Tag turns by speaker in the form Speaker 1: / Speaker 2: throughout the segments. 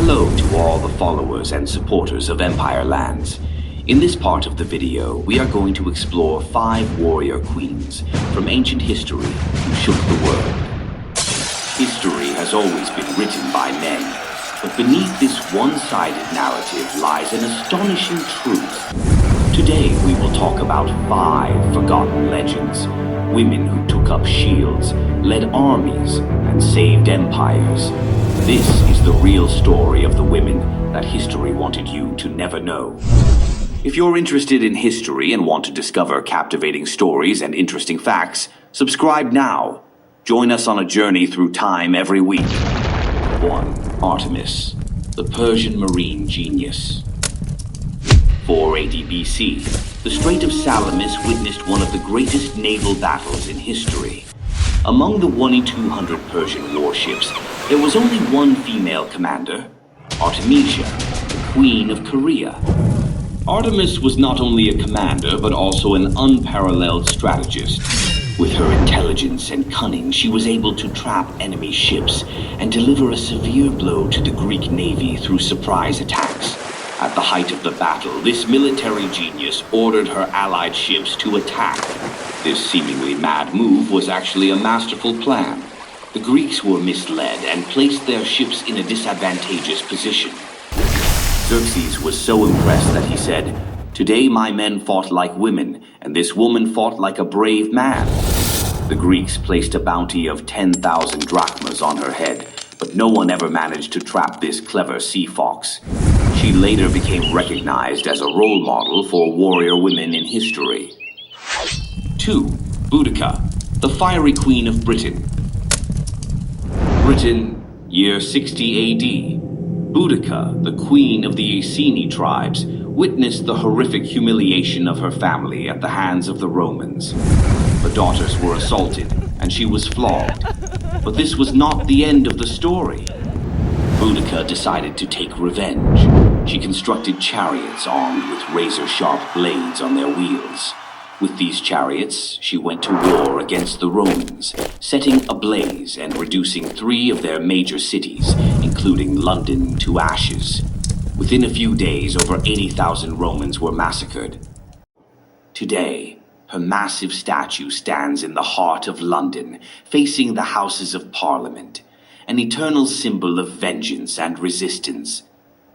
Speaker 1: Hello to all the followers and supporters of Empirelands. In this part of the video, we are going to explore 5 warrior queens from ancient history who shook the world. History has always been written by men, but beneath this one-sided narrative lies an astonishing truth. Today we will talk about 5 forgotten legends, women who took up shields, led armies, and saved empires. This is the real story of the women that history wanted you to never know. If you're interested in history and want to discover captivating stories and interesting facts, subscribe now. Join us on a journey through time every week. 1. Artemis, the Persian marine genius. 480 BC, the Strait of Salamis witnessed one of the greatest naval battles in history. Among the 1 in 200 Persian warships, there was only one female commander, Artemisia, the Queen of Korea. Artemis was not only a commander, but also an unparalleled strategist. With her intelligence and cunning, she was able to trap enemy ships and deliver a severe blow to the Greek navy through surprise attacks. At the height of the battle, this military genius ordered her allied ships to attack. This seemingly mad move was actually a masterful plan. The Greeks were misled and placed their ships in a disadvantageous position. Xerxes was so impressed that he said, "Today my men fought like women, and this woman fought like a brave man." The Greeks placed a bounty of 10,000 drachmas on her head, but no one ever managed to trap this clever sea fox. She later became recognized as a role model for warrior women in history. 2. Boudica, the fiery queen of Britain. Britain, year 60 AD. Boudica, the queen of the Iceni tribes, witnessed the horrific humiliation of her family at the hands of the Romans. Her daughters were assaulted, and she was flogged. But this was not the end of the story. Boudica decided to take revenge. She constructed chariots armed with razor-sharp blades on their wheels. With these chariots, she went to war against the Romans, setting ablaze and reducing 3 of their major cities, including London, to ashes. Within a few days, over 80,000 Romans were massacred. Today, her massive statue stands in the heart of London, facing the Houses of Parliament, an eternal symbol of vengeance and resistance.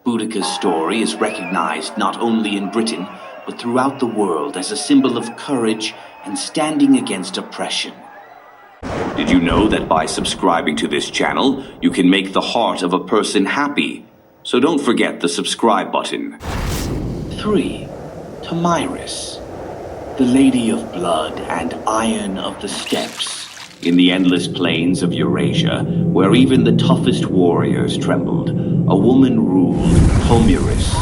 Speaker 1: Boudica's story is recognized not only in Britain, but throughout the world as a symbol of courage and standing against oppression. Did you know that by subscribing to this channel, you can make the heart of a person happy? So don't forget the subscribe button. 3. Tomyris, the Lady of Blood and Iron of the Steppes. In the endless plains of Eurasia, where even the toughest warriors trembled, a woman ruled Tomyris.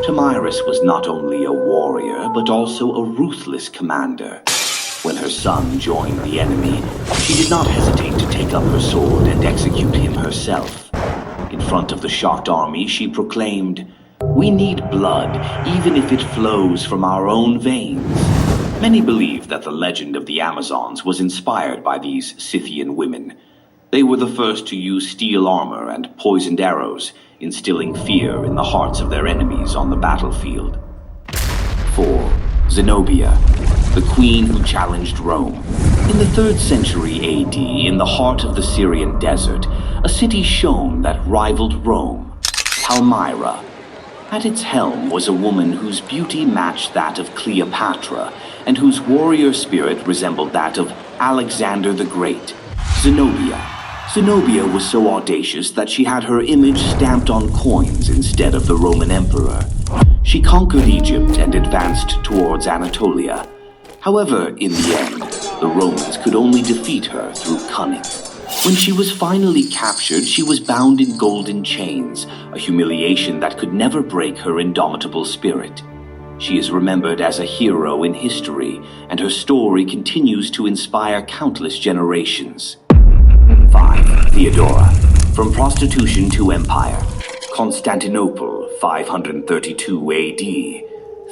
Speaker 1: Tomyris was not only a warrior, but also a ruthless commander. When her son joined the enemy, she did not hesitate to take up her sword and execute him herself. In front of the shocked army, she proclaimed, "We need blood, even if it flows from our own veins." Many believe that the legend of the Amazons was inspired by these Scythian women. They were the first to use steel armor and poisoned arrows, instilling fear in the hearts of their enemies on the battlefield. 4. Zenobia, the queen who challenged Rome. In the 3rd century AD, in the heart of the Syrian desert, a city shone that rivaled Rome, Palmyra. At its helm was a woman whose beauty matched that of Cleopatra, and whose warrior spirit resembled that of Alexander the Great, Zenobia. Zenobia was so audacious that she had her image stamped on coins instead of the Roman emperor. She conquered Egypt and advanced towards Anatolia. However, in the end, the Romans could only defeat her through cunning. When she was finally captured, she was bound in golden chains, a humiliation that could never break her indomitable spirit. She is remembered as a hero in history, and her story continues to inspire countless generations. 5. Theodora, from prostitution to empire. Constantinople, 532 AD.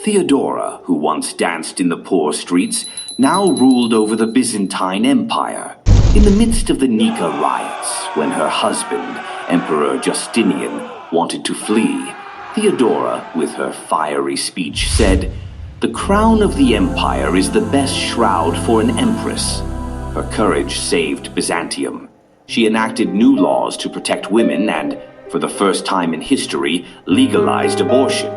Speaker 1: Theodora, who once danced in the poor streets, now ruled over the Byzantine Empire. In the midst of the Nika riots, when her husband, Emperor Justinian, wanted to flee. Theodora, with her fiery speech, said, "The crown of the Empire is the best shroud for an Empress." Her courage saved Byzantium. She enacted new laws to protect women and, for the first time in history, legalized abortion.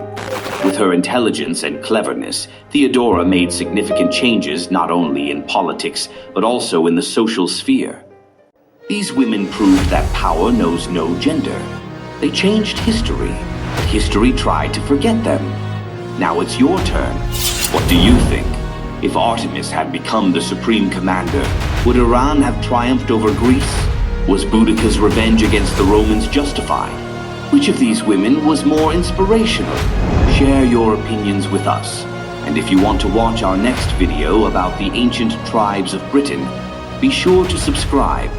Speaker 1: With her intelligence and cleverness, Theodora made significant changes not only in politics, but also in the social sphere. These women proved that power knows no gender. They changed history, but history tried to forget them. Now it's your turn. What do you think? If Artemis had become the supreme commander, would Iran have triumphed over Greece? Was Boudica's revenge against the Romans justified? Which of these women was more inspirational? Share your opinions with us. And if you want to watch our next video about the ancient tribes of Britain, be sure to subscribe.